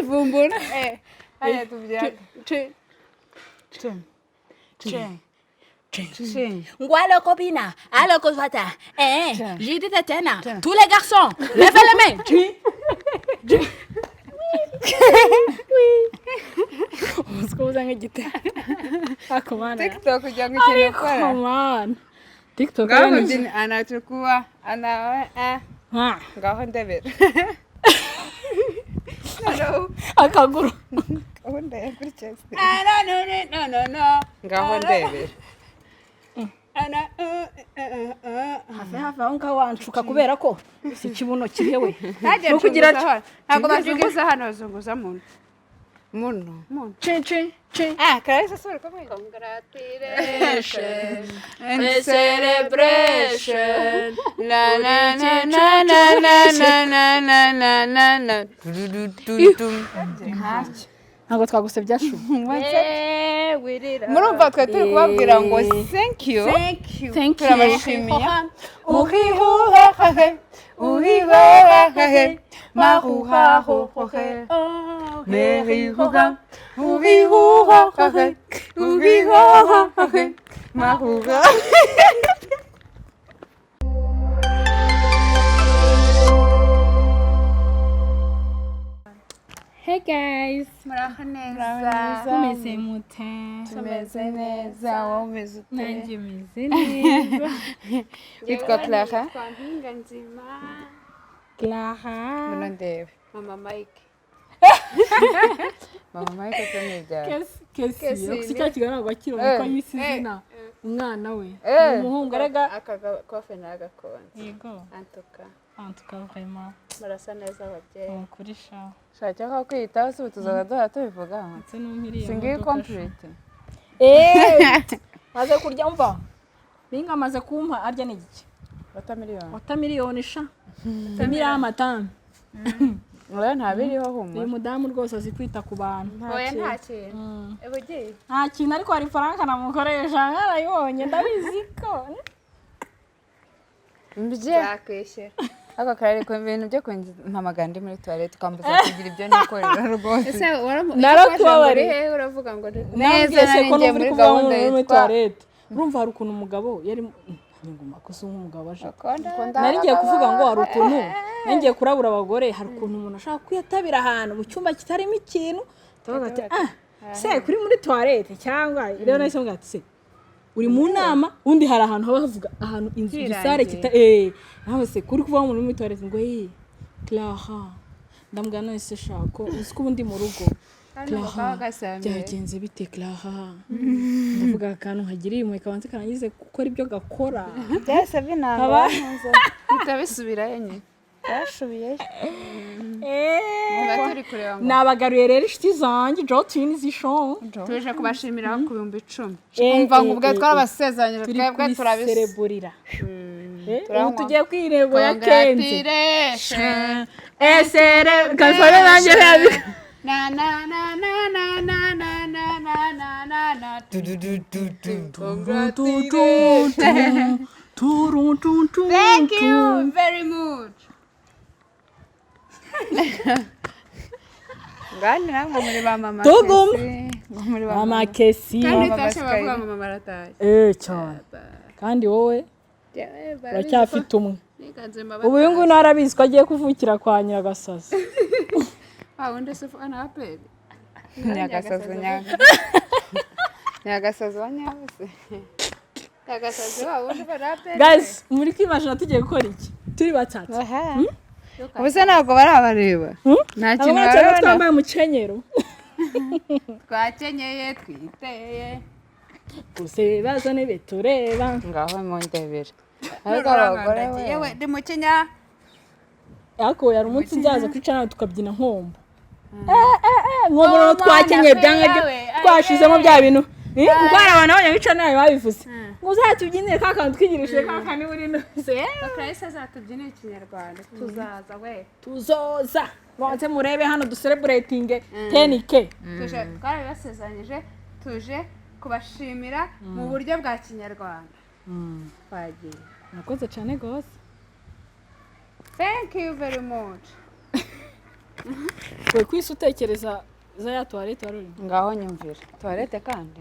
turivumbura haya tubyaga Ngwa le copina, allez cosata. J'ai dit tena. Tous les garçons, levez les mains. Usko zange gite. Akomana. TikTok jangu chini kwa. Akomana. TikTok Ngaho ndini anachukua ana ngaho ndebera. Hello. Akaguru. Onda yakuri chest. No. Ngaho ndebera. Hafi aho ngaho wanshuka kubera ko si kibuno kihewe. No kugira ntago bazunguza hano bazunguza muno. Chin. Karisa sura kamwe. Congratulations and celebration. La. Ntago twagusebya shu. Murumva twe turi kubabwira ngo thank you. Turabashimiye. Uhihohe. Mahuhahohe. Merihuga. Uhihohe. Mahuga. Hey guys, Muraho neza. tumeze mute. Tumeze neza, wowe umeze ute? Nanjye meze neza. Witwa Clara? Clara. Mbona ndebe. Mama Mike. Mama Mike tumeze. Kesi. Si cya kiganiro bakirona ko yisi izina umwana we. Umuhungu arega Aka kofe n'agakonje. yego. Antuka vraiment. barasa neza ababyeyi. Kuri sha. Shaka ko kwitaho se tuzaza duha tubivuga. Ndetse n'umiriye. Singiye complete. Maze kurya umva. Binga amaze kumpa arya n'igiki. Wata miliyoni sha. Tamira amatanu. Oya ntabiriho humura. Uyu mudamu rwose azi kwita ku bantu. Oya nta kintu. Ebugiye. Nta kintu ariko hari faranga namukoresha narayibonye ndabizi ko. Mbye. Aka karere ko ibintu byo mpamaganda muri toilette kambuza kugira ibyo nikorera rwose. Ese naratubabare uravuga ngo neza nari muri gahunda muri toilette. Urumva hari ukuntu umugabo yari nguma ko se umugabo aje. Nari ngiye kuvuga ngo hari ukuntu ngiye kurabura abagore hari ukuntu umuntu ashaka kwiyatabira ahantu mu cyumba kitarimo ikintu. Tuvuga ati se kuri muri toilette cyangwa rero nahise mvuga ati se uri mu nama undi hari ahantu haba havuga ahantu inzu gisare kita nawe se kuri kuva mu muri toilette ngo Clara ndambwa none se shako uziko ubundi mu rugo Clara byagenze bite Clara ndavuga akantu nkagiriye imwe kabanze karangize gukora ibyo gakora byase binanga bitabisubira yenye byashubiye baturi kureba ngo nabagaruye rero inshuti zanjye Jotini zishon tuje kubashimira ku 10,000 umva ngo ubwe twarabasezeranyije twebwe turabisereburira ubu tugiye kwirego ya kenze esere kasore nanjye yabi na thank you very much. Ngani namwe muri ba mama Tugum. muri ba mama kesi Kandi tashe bavuga ngo mama arataye. cyane kandi wowe uracyafite umwe ubu uyu nguyu narabizi ko agiye kuvukira kwa Nyiragasazi undi se ana apeli Nyagasazi wa nyabase Nyagasazi undi barapeli guys muri kwimashina tugiye gukora iki turi batatu ubuse ntabwo barabareba nta kintu barabona twambaye umukenyero twakenyeye twiteye gusa ibibazo ntibitureba ngaho mu ndebera ariko abagore yewe ndi mukenya ariko yari umunsi nzaza kwicana tukabyina nkombo nkombo twakenyeye byanga twashizemo bya bintu kuko hari abantu b'abanyamico nayo babivuze ngo uzatubyinire ka kantu twigirishije ka kantu buri nose Clarisse azatubyinira ikinyarwanda tuzaza we tuzoza banze murebe hano ducelebrating 10k tuje twabibasezeranyije tuje kubashimira mu buryo bwa kinyarwanda twagiye nakoze cyane gose thank you very much we kwisi utekereza za ya toilette wari urimo ngaho nyumvira toilette kandi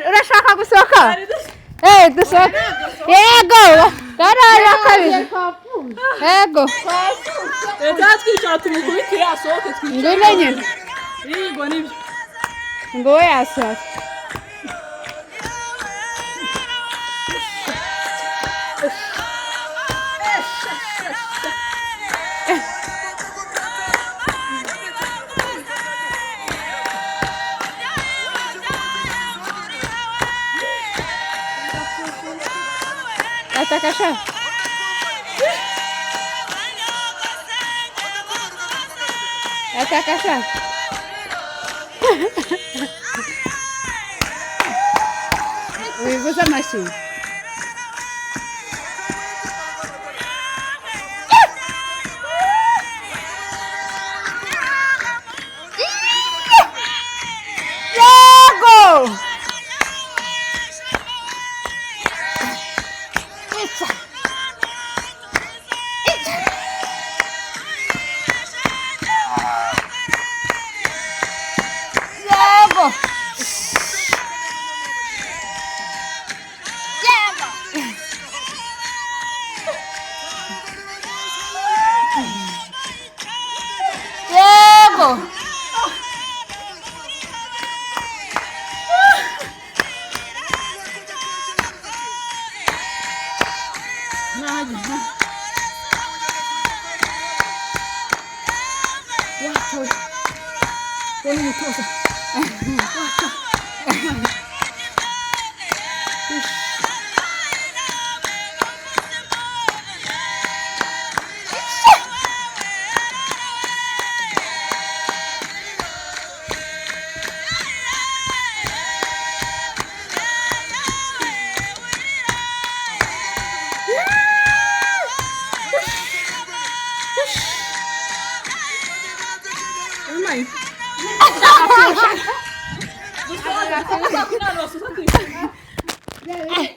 urashaka gusohoka dusohoka yego garara kabiri yego leta twicara tumukubitire asohoke twicare ngone nyine yego nibyo ngo we yasohoka Atakasha. Atakasha. Wibuza mashini. Yego!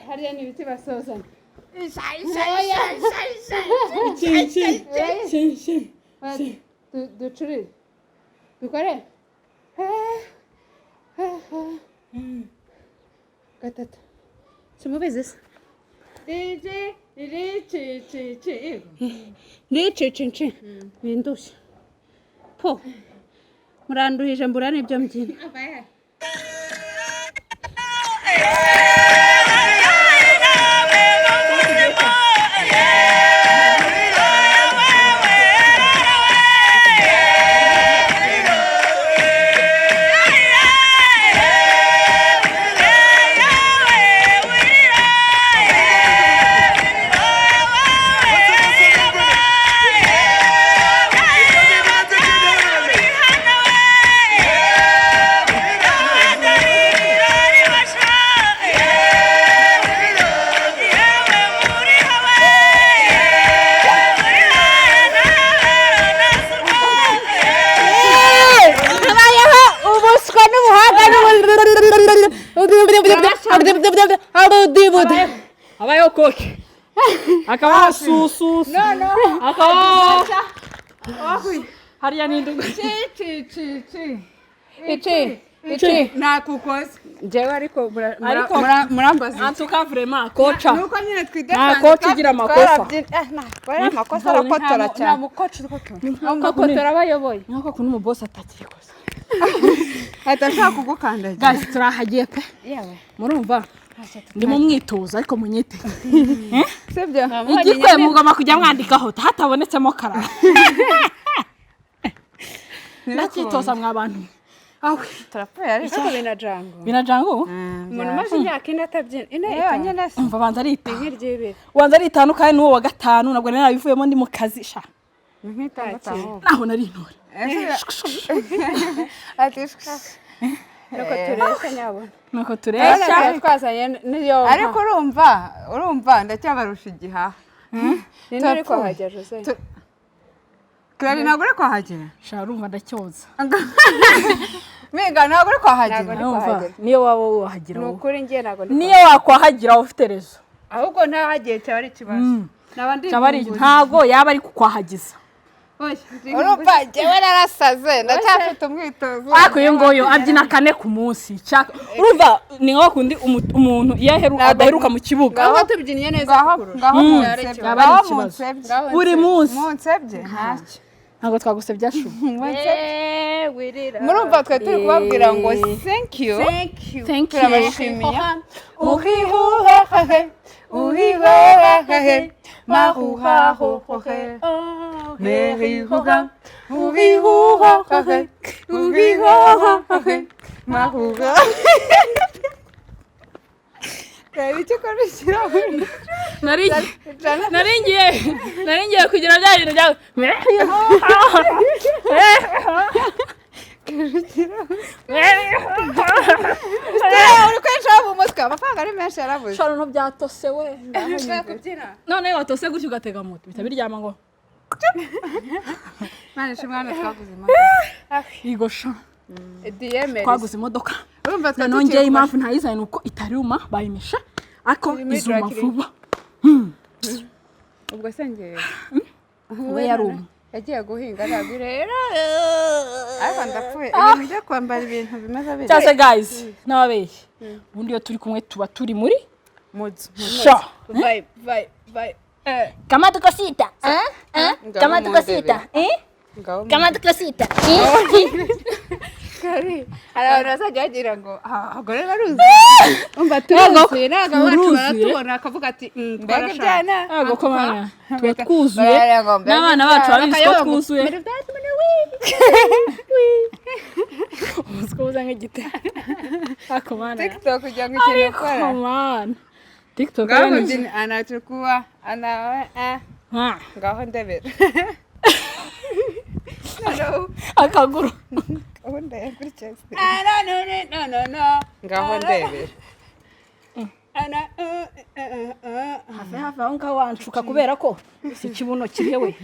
Hariya ni ibiti basozana. Ducurire. Dukore. Gatatu. Simubizi se. Rici. Bindushye. Po. Muranduhije mbura n'ibyo mbyina. habayeho koke akabaho susu akabaho hariya n'indugu Ichi nakukoze jewe ariko murambaza antuka vraiment kocha nuko nyine twidefanda kocha ugira amakosa amakosa arakotora cyane namukocha umukotora abayoboye nuko kuno mu boss atakiri kosa atashaka kugukandagira guys turahagiye pe yewe murumva ndi mu mwitozo ariko munyite sibyo igikwe mugama kujya mwandikaho hatabonetsemo Clara nakitoza mwabantu awe turapfuye ariko binajango umuntu umaze imyaka ine atabyina nyine umva banza ari nk'iry'ibere wanza ari 5 kandi n'uwo wa gatanu nabwo narabivuyemo ndi mu kazi sha nk'itaki naho nari intore nuko tureshya nyabona nuko tureshya twazanye niyo ariko urumva ndacyabarusha igihaha ni nari kwahagera Jose Clara ntabwo uri kwahagera sha urumva ndacyoza Mega ntabwo uri kwahagera niyo waba wahagira ni ukuri ngiye ntabwo niyo wakwahagira ufite rezo ahubwo ntahagiye cyaba ari ikibazo cyabari ntago yaba ari kukwahagiza urumva jewe narasaze ndacyafite umwitozo ariko iyo ngoyo abyina 4 ku munsi urumva ni nko kundi umuntu iyo adaheruka mu kibuga ngaho tubyinnye neza ngaho buri munsi munsebye ntacyo ntabwo twagusebya shu wirira murumva twe turi kubabwira ngo thank you turabashimiye uhihohe mahuhahohe merihuga uhihohe mahuga icyo korishira naringiye kugira bya bintu byawe uri kwinjira mu mutwe amafaranga ari menshi yarabuze shano no byatose we kubyina none watose gutyo ugatega moto bitabiryama ngo manisha mwana twaguze imodoka igosha DM twaguze imodoka urumva twe nongeye impamvu ntayizanye uko itaruma bayimisha ako izuma vuba ubwo sengeye we yaruma yagiye guhinga ntabwo rero ariko ndapfuye ibintu byo kwambara ibintu bimaze abiri cyase guys n'ababeshye ubundi iyo turi kumwe tuba turi muri muzu sha vibe kama tukosita kama tukosita kama tukosita kari hari abantu bazajya bagira ngo abagore baruzi umva turuzuye ntabwo bacu baratubona akavuga ati mbega ibyana ntabwo ko bana tuba twuzuye n'abana bacu babizi ko twuzuye uziko uza nk'igite ako bana TikTok kugira ngo ikintu ukora man TikTok ngaho anachukua ngaho ndebera akaguru ubundi yakurikiye ngaho ndebera hafi aho ngaho wanshuka kubera ko si ikibuno kiriwe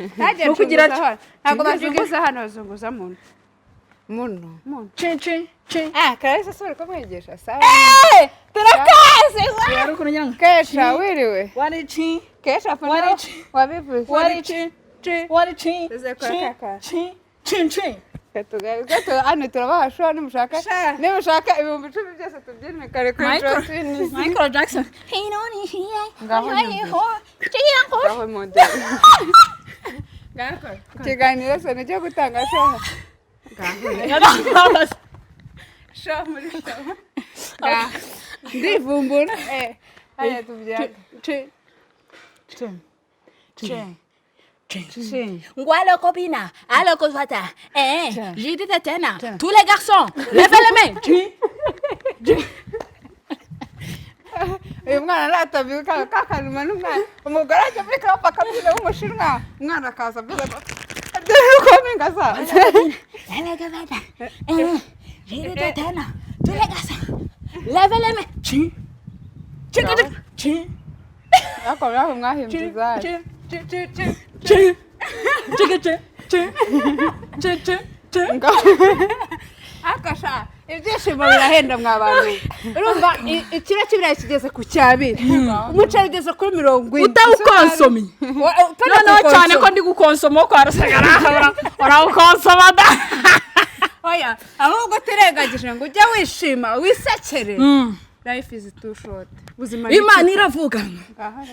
no kugira ntabwo bazunguza hano bazunguza muno cin Clarisse asubira kumwigisha sawa turakaze wari ukuntu nyanga kesha wiriwe wari cin kesha fana wabivuze wari cin gato hano turabahashura nimushaka ibihumbi 10 byose tubyine kare kuri Michael Jackson ngaho model ikiganiro se ni cyo gutanga shoha shoha muri shoha ndivumbura haya tubyaga Ngwalo copina, allo cosata. J'ai dit tena. Tous les garçons, levez les mains. uyu mwana natabyuka kakanuma n'umwana umugore ajya muri club akabyina w'umushinwa umwana akaza abyina dore uko mingaza J'ai dit tena. Tous les garçons, levez les mains. ako naho mwahimbiza akasha ibyishimo birahenda mwa bantu urumva ikiro kibirayi kigeze ku cyabiri umuceri ugeze kuri 40 utawukonsomye noneho cyane ko ndi gukonsoma ko arasagara urawukonsoma da oya ahubwo turengagije ngo ujye wishima wisekere life is too short ubuzima Imana iravuga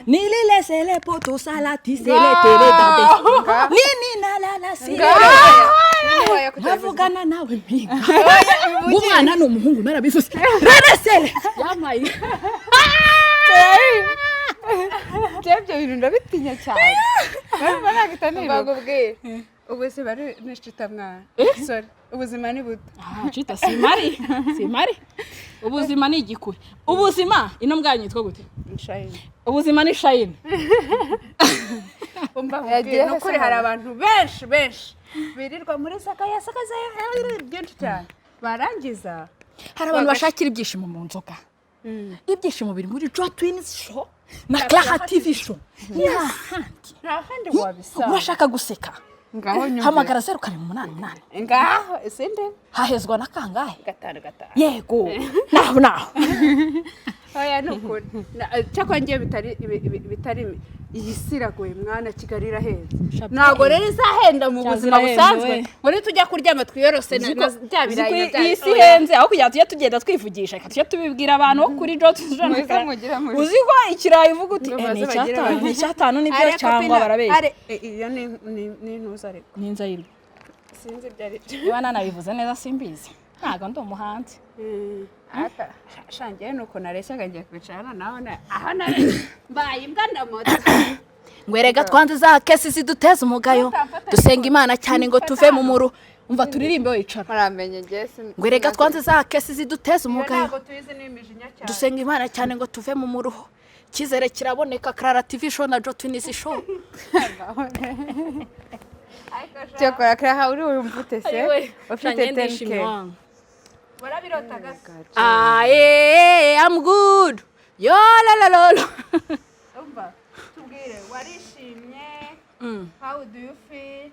nililese le poto salati se le tere dade nini nalala sile navugana nawe mpinga umwana n'umuhungu narabivuze reresele yamaye Jebyo bintu ndabitinya cyane bagubwiye ubuzima ari nishita mwana sorry ubuzima ni buto cita simari ubuzima ni igikuri ubuzima ino mbwanyu yitwa gute shine ubuzima ni shine umva nukuri hari abantu benshi birirwa muri sakaya byinshi cyane barangiza hari abantu bashakira ibyishimo mu nzoga ibyishimo biri muri Twins show na Clara TV show nta handi wabisanga urashaka guseka ngaho nyuma hamagara 088 ngaho isinde hahezwa na kangahe 5 yego naho oya nukuri cyakora ngiye bitari iyi siragoye mwana Kigali iraheza ntago rero izahenda mu buzima busanzwe muri tujya kuryama twiyorose bya birayi iyi si henze aho kujya tujya tugenda twivugisha tujya tubibwira abantu kuri uzi ko ikirayi uvuga uti ni icyatanu nibyo cyangwa barabeshya iyo ni ntuza ariko ni inzayirwa sinzi byari niba nanabivuze neza simbizi ntago ndi umuhanzi shangiye nuko nareshyaga ngiye kwicara naho aho mbaye imbwa ndamoto ngwerega twanze za kesi ziduteza umugayo dusenga Imana cyane ngo tuve mu muru umva turirimbe wicara maramenye ngese ngwerega twanze za kesi ziduteza umugayo ntago tuyizi n'imijinya cyane dusenga Imana cyane ngo tuve mu muruho kizere kiraboneka Clara TV show na Twins show cyakora Clara uri umvute se ufite tenke warabirotaga I'm good yo la umva tubwire warishimye how do you feel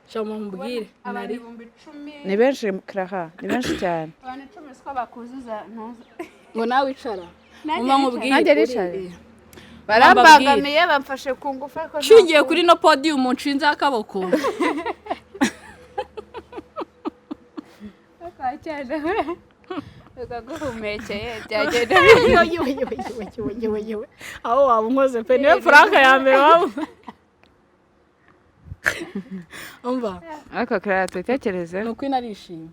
shama mbwire abantu 10,000 ni benshi Clara ni benshi cyane abantu 10 siko bakuzuza ntuza ngo nawe wicara mama nkubwire nanjye ricare barambagamiye bamfashe ku ngufu ariko nshingiye kuri no podium nshinze akaboko akacyane ugaguhumekeye byagenda yewe aho wabunkoze pe niwe Frank ya mbere wabo umva ariko Clara tutekereze nuko inarishimye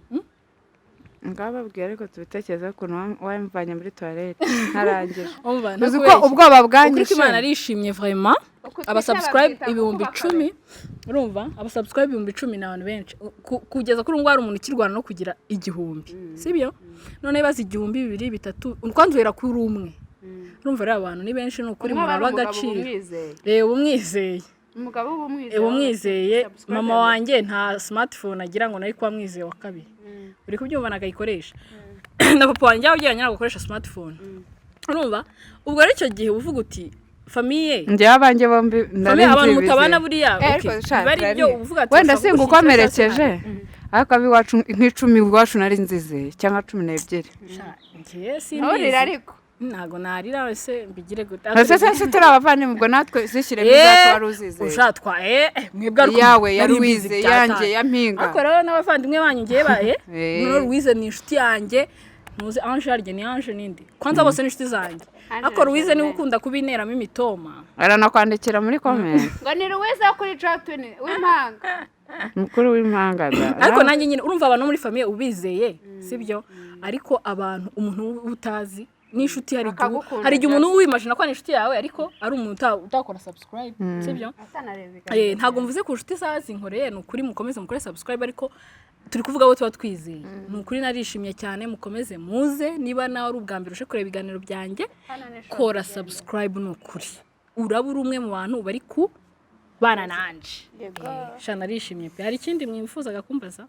ngababwiye ariko tubitekereza ko wamvanye muri toilette ntarangije umva uzi ko ubwoba bwanyishe kuko Imana arishimye vraiment aba subscribe 10,000 urumva aba subscribe 10,000 n'abantu benshi kugeza kuri ngwara umuntu kirwana no kugira 1,000 sibyo none bazi 1,000 2 3 kwanzwera kuri umwe urumva rero abantu ni benshi n'ukuri muraba agaciro umwizeye umugabo umwizeye mama wanjye nta smartphone agira ngo nayo kwa mwizeye wa kabiri uri kubyumva nagayikoresha na papa wanjye yageranye no gukoresha smartphone urumva ubwo rero icyo gihe uvuga uti famille njye abanjye bombi ndarinzi abantu mutabana buriya bari byo uvuga ati wenda singukomerekeje ariko abiwacu nk'icumi iwacu nari nzize cyangwa 12 ngiye sinzi ariko ntago narira wese mbigire gute ese turi abavandimwe ubwo natwe zishyire bizacu waruzize ushatwa mwebwe ariko yawe yaruwize yanjye yampinga ariko rero n'abavandimwe banyu ngiye bahe no Louise ni inshuti yanjye muze Ange arye ni Ange nindi kwanza bose ni inshuti zanjye ariko Louise ni ukunda kubineramo imitoma aranakwandikira muri comment ngo ni Louise kuri Twins w'impanga mukuru w'impanga ariko nanjye nyine urumva abantu muri famille ubizeye sibyo ariko abantu umuntu utazi nishuti hari igihe umuntu wimagine ko ari inshuti yawe ariko ari umuntu utakora subscribe sibyo ntago mvuze ku inshuti zazi nkoreye nukuri mukomeze mukore subscribe ariko turi kuvuga abo tuba twizeye nukuri narishimye cyane mukomeze muze niba nawe ari ubwa mbere uje kureba ibiganiro byanjye kora subscribe nukuri urabura umwe mu bantu bari ku bana nanje shana narishimye pe hari ikindi mwifuzaga kumbaza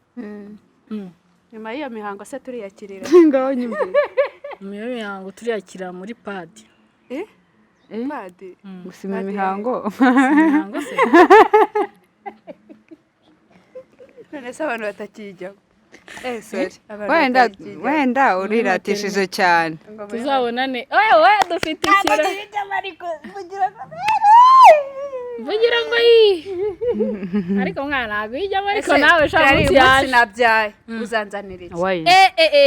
nyuma y'iyo mihango se turiyakirira ngaho nyumve imihango turiyakira muri padi padi gusima imihango se none se abantu batakijya wenda uriratishije cyane. Tuzabonane. Oye dufite ikira. Vugira ngo ariko mwana ntabwo ijyamo ariko nawe shaka munsi yaje. Nabyaye uzanzanira iki?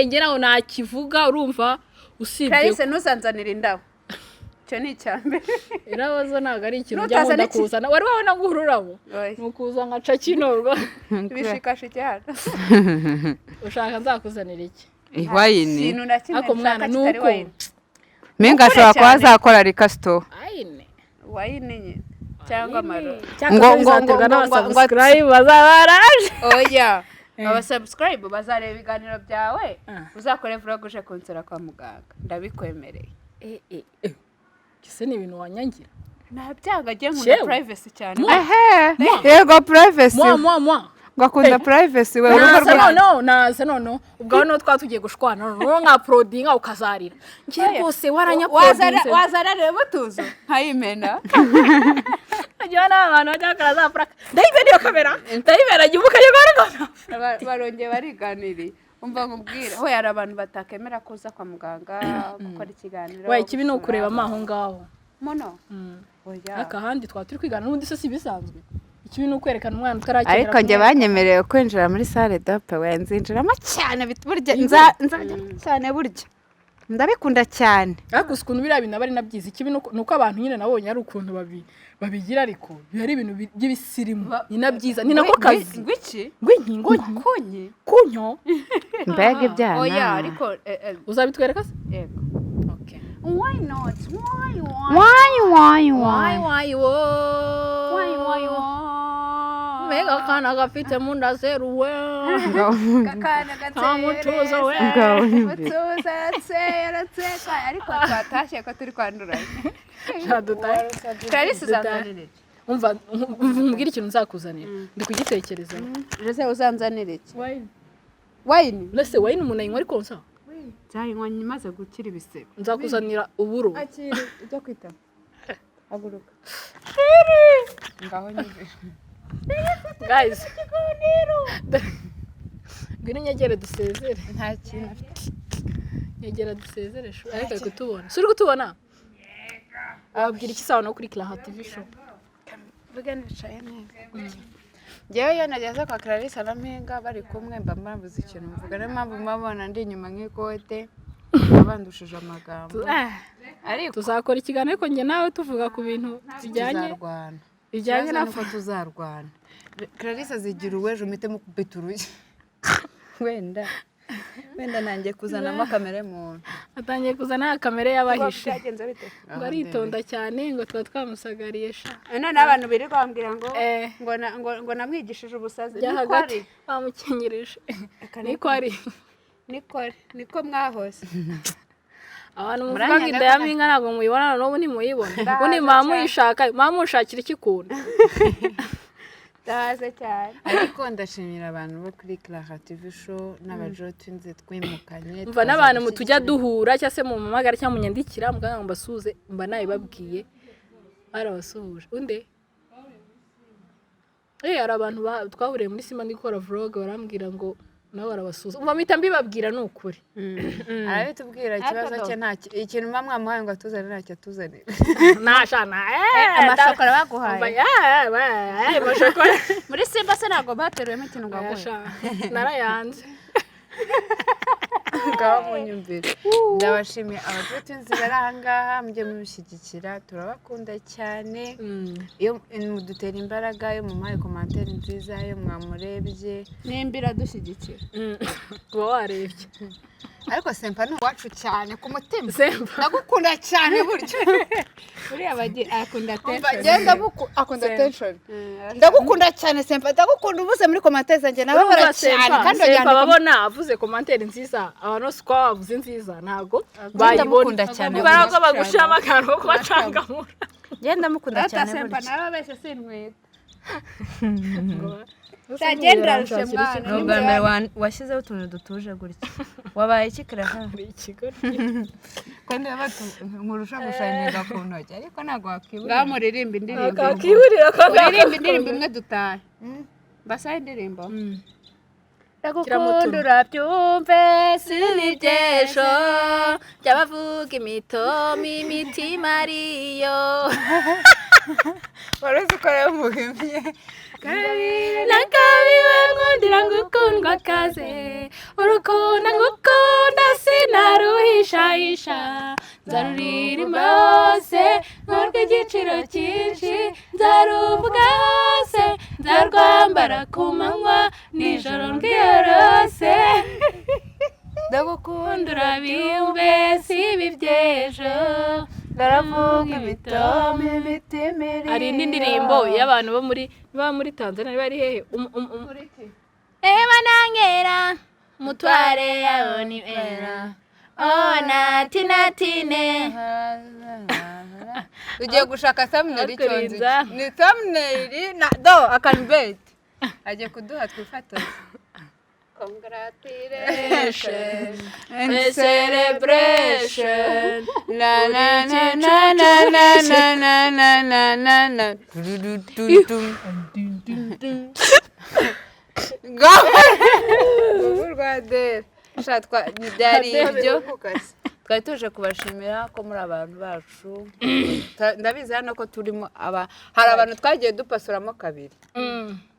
Ngira ngo nakivuga urumva usibye. Clarisse ntuzanzanira indabo. Cyo ni cyambere. Irabo zo ntabwo ari ikintu njya nkunda kuzana. Wari wabona ngo ururabo. Nukuza nkaca kinorwa. Ibishikashike hano. Ushaka nzakuzanira iki? Wayini. Ako mwana nuko. Menga ashobora kuba azakora rikasito. Wayini nyine. Cyangwa amaro. Ngo subscribe bazabaraje. Oya. Aba subscribe bazareba ibiganiro byawe. Uzakore vlog uje kunsura kwa muganga. Ndabikwemereye. Kise ni ibintu wanyangira. Nabyaga je nkunda privacy cyane. Yego privacy. Mwa. Ngakunda privacy we no. Ubwo no twatugiye gushwana no nka prodinga ukazarira. Ngiye rwose waranyaprodinze. Wazara reba tuzo. Nkayimena. Ajyana abantu bajya karaza praka. Ndayibera iyo kamera. Ndayibera gibuka yegorwa. Barongeye bariganiriye. Umva nkubwira ho yari abantu batakemera kuza kwa muganga gukora ikiganiro. Waye kibi no kureba amaho ngaho. Mono. Oya. Akahandi twaturi kwigana n'undi se bisanzwe. Ikibi no kwerekana umwana utarakera. Ariko nge banyemereye kwinjira muri salle d'appe wenzinjiramo cyane burya nzajya cyane burya. Ndabikunda cyane. Ariko ukuntu biriya bintu bari nabyiza ikibi nuko abantu nyine nabonye ari ukuntu babigira ariko bihari ibintu by'ibisirimu ni nabyiza ni nako kazi. Ngwiki? Ngwinyi. Kunyo. Mbega ibyana. Oya ariko uzabitwereka se? Yego. Okay. Why not? Mega kana gafite munda zeruwe. Kakana Mutuzo we. Mutuzo yaratse ariko twatashye ko turi kwanduranye. Clarisse uzanzanira. Umva mbwira ikintu nzakuzanira. Ndi kugitekereza. Jose uzanzanira iki? Wine. Lese wine umuntu ayinywa ariko nsa. Zayinywa nyamaze gukira ibisebe. Nzakuzanira uburo. Akiri ujya kwita. Haguruka. Ngaho nyine. Guys. Ngwino nyegere dusezere. Nta kintu afite. Nyegera dusezere sho. Ariko kutubona. Suri kutubona? Ababwira iki sawa no kuri Clara TV show. Vuga nicaye neza. Ngewe yo nageze kwa Clarisse na Mpinga bari kumwe mba mbabuze ikintu mvuga niyo mpamvu mabona ndi inyuma nk'ikote abandushije amagambo. Ariko tuzakora ikiganiro ariko nge nawe tuvuga ku bintu bijyanye n'uko tuzarwana. Clarisse azigira uwejo mite mu kubituruye. Wenda nanjye kuzanamo kamera muntu. Atangiye kuzana kamera y'abahishe. Byagenze bite? Ngo aritonda cyane ngo twa twamusagariye sha. None abantu biri kwambwira ngo namwigishije ubusazi. Niko ari bamukenyereje. Niko mwahose. Abantu muvuga ngo inda yaminga ntabwo muyibona n'ubu ntimuyibona. Ubundi mamushakira ikikunda. Ndahaze cyane. Ariko ndashimira abantu bo kuri Clara TV show n'abajotinze twimukanye. Mva n'abantu mutujya duhura cyangwa se mu mamagara cyangwa munyandikira muganga ngo mbasuze mba naye babwiye arabasuhuje. Unde? Hari abantu twahuriye muri Simba ndikora vlog barambwira ngo nawe arabasuza. Umva mpita mbibabwira n'ukuri. Arabitubwira ikibazo cye nta ikintu mwamwamuhaye ngo atuzane ntacyo atuzanira. Nashana Amashokora baguhaye. Amashokora muri Simba se ntago bateruyemo ikintu ngo aguhe. Narayanze. Ngaho munyumvira. Ndabashimiye abajotinze bari aha ngaha mujye mubishyigikira turabakunda cyane. Iyo mudutera imbaraga yo mumaye commentaire nziza yo mwamurebye nimbira dushyigikira. Kuba warebye. Ariko Sempa ni wacu cyane ku mutima. Sempa ndagukunda cyane buryo. Uriya bagiye akunda attention. Bagenda akunda attention. Ndagukunda cyane Sempa ndagukunda uvuze muri commentaire zanjye nabo baracyane kandi Sempa babona avuze commentaire nziza abantu siko bavuze nziza ntago bayibona cyane. Barago bagushama akantu ko bacangamura. Genda mukunda cyane Sempa nawe bese sinwita. Tagenda rushemana. Ubwambere washyizeho utuntu dutuje gutya. Wabaye ikikira muri ikigo. Kandi abatu nkurusha gushaninga ku ntoki ariko ntago wakibura. Ngamuririmba indirimbo. Akakiburira Kuririmba indirimbo imwe dutahe. Basaye indirimbo. ndagukunda urabyumve sinibyesho by'abavuga imitima ariyo waruzi ko rero muhimye nakabiwe nkundira ngukundwa kaze urukundo ngukunda sinaruhishahisha nzaruririmba hose nk'urw'igiciro cyinshi nzaruvuga hose nzarwambara ku manywa nijoro ndwiyorose ndagukunda urabyumve si ibi by'ejo ndaravuga imitima hari indi ndirimbo y'abantu bo muri Tanzania bari hehe manangera mutware yabona ibera natine tugiye gushaka thumbnail icyonzi ni thumbnail do akanibeti agiye kuduha twifotoze congratulations and celebration na na na na na na na na na na na Rwanda shatwa byari ibyo twari tuje kubashimira ko muri abantu bacu ndabizi hano ko turimo hari abantu twagiye dupasuramo kabiri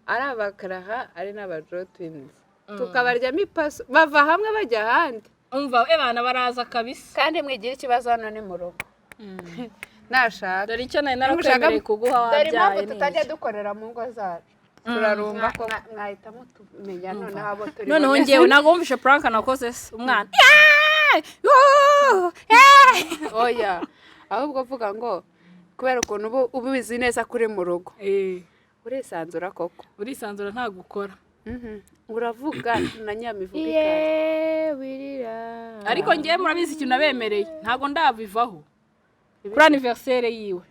ari abakaraha ari n'abajo twins tukabaryamo ipaso bava hamwe bajya ahandi umva abana baraza kabisa kandi mwigira ikibazo hano ni mu rugo nashaka dore icyo nari narakwemereye kuguha dore impamvu wabyaye tutajya dukorera mu ngo zacu turarumva ko mwahitamo tumenya noneho abo turi noneho ngewe ntabwo wumvishe prank nakoze se umwana oya ahubwo vuga ngo kubera ukuntu uba ubizi neza kuri mu rugo urisanzura koko urisanzura nta gukora uravuga na nyamivuga ikaze wirira ariko ngewe murabizi ikintu nabemereye ntabwo ndabivaho kuri anniversaire yiwe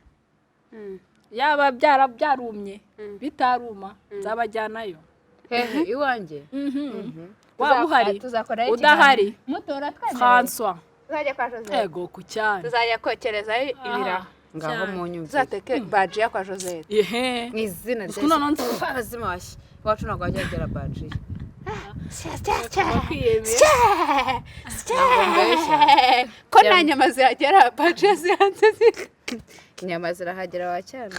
yaba byarumye bitaruma nzabajyanayo hehe iwanjye waba uhari udahari François tuzajya kwa Josette ego ku cyane tuzajya kokerezayo ibiraha ngaho mu nyumvire tuzateke baji ya kwa Josette ehe mu izina rya abazima bashya iwacu ntabwo hajya hagera baji ko nta nyama zihagera baji zihanze inyama zirahagera wa cyane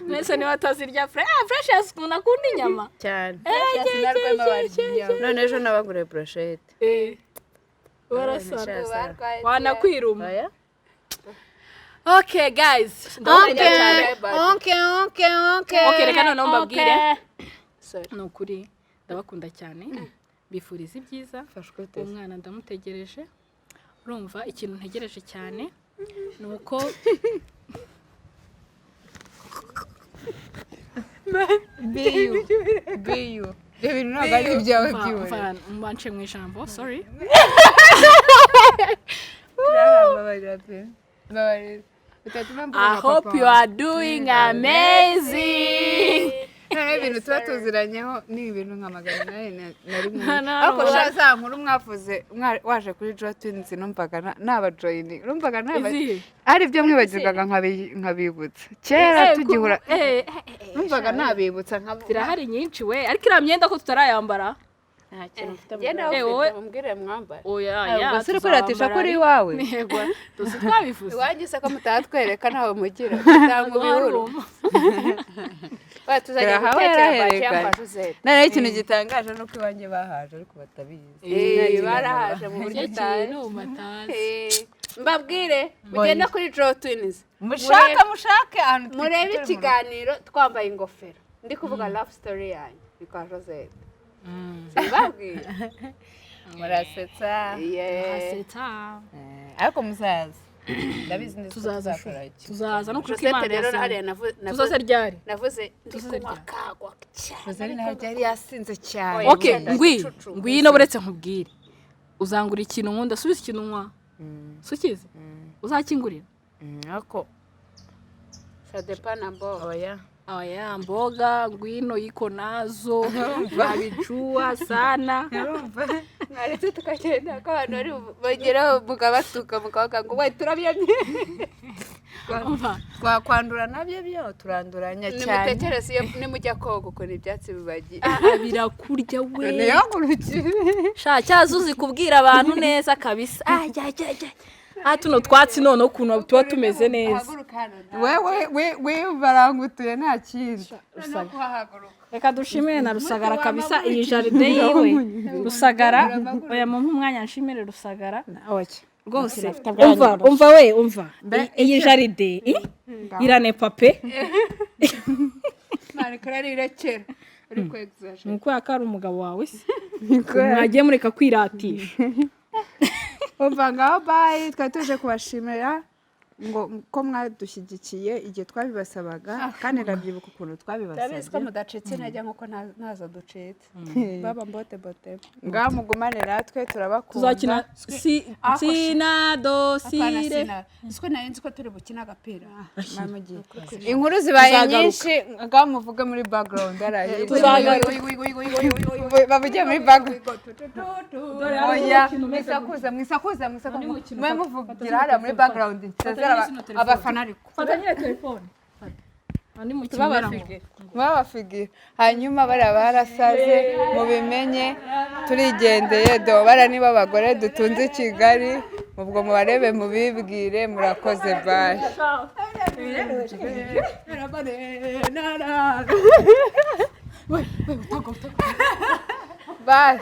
mwese niba atazirya fresh ukuntu akunda inyama cyane none none ejo nabaguriye brochette barasara wanakwiruma oya okay guys okay reka noneho mbabwire ni ukuri ndabakunda cyane bifuriza ibyiza umwana ndamutegereje urumva ikintu ntegereje cyane ni uko biyu ibyo bintu ntabwo ari ibyawe byibura mbance mu ijambo sorry I hope you are doing amazing. Ibintu tuba tuziranyeho ni ibintu nka magana na rimwe ariko za nkuru mwavuze waje kuri Jo Twins numvaga nabajoyini numvaga ari byo mwibagirwaga nkabibutsa kera tugihura numvaga nabibutsa zirahari nyinshi we ariko iriya myenda ko tutarayambara nta kintu mfite mumbwire mwambara oya suri kwiratisha kuri iwawe yego tuzi twabivuze iwanjye se ko mutatwereka ntawe mugira cyangwa ibihuru tuzajya gutekera baji ya kwa Josette nari ikintu gitangaje nuko iwanjye bahaje ariko batabizi barahaje mu buryo utazi mbabwire mugende kuri Jo Twins mushake ahantu murebe ikiganiro twambaye ingofero ndi kuvuga love story yanyu ni kwa Josette mbabwire murasetsa ariko muzaza ndabizi neza tuzaza no kuri Josette rero hariya tuzaza ryari navuze ndikunywa kagwa Josette yari yasinze cyane okay ngwino buretse nkubwire uzangura ikintu nkunda subiza ikintu nkwa sukize uzakingurira ako sadepana mbo oya mboga ngwino yiko nazo abijua sana aretse tukagenda ko abantu bari bagera mugabatuka mukavuga ngo we turabyamye twakwandura nabyo byo turanduranya cyane. nimutekereze iyo nimujya koga ukuntu ibyatsi bibagiye birakurya we ntiyagurukire sha cyazo uzi kubwira abantu neza kabisa tuno twatsi none ukuntu tuba tumeze neza we barangutuye nta kindi reka dushimire na Rusagara kabisa iyi jaride yiwe Rusagara oya mu mwanya nshimire Rusagara rwose umva iyi jaride iranepa pe mani Clara irekera uri kwexagera nuko yakari umugabo wawe se mwagiye mureka kwiratisha umva ngaho bye twari tuje kubashimira ngo ko mwadushyigikiye igihe twabibasabaga kandi ndabyibuka ukuntu twabibasabye ndabizi ko mudacitse intege nk'uko ntazo ducitse baba mbote ngaho mugumane natwe turabakunda tuzakina sina do sire siko nari nzi ko turi bukina agapira inkuru zibaye nyinshi ngaho muvuge muri background araye bavugiye muri background oya mwisakuza mwe muvugira hariya muri background abafana ariko fatanyire telefone andi mu babafigira hanyuma bari barasaze mubimenye turigendeye do bara niba abagore dutunze Kigali ubwo mubarebe mubibwire murakoze bye bye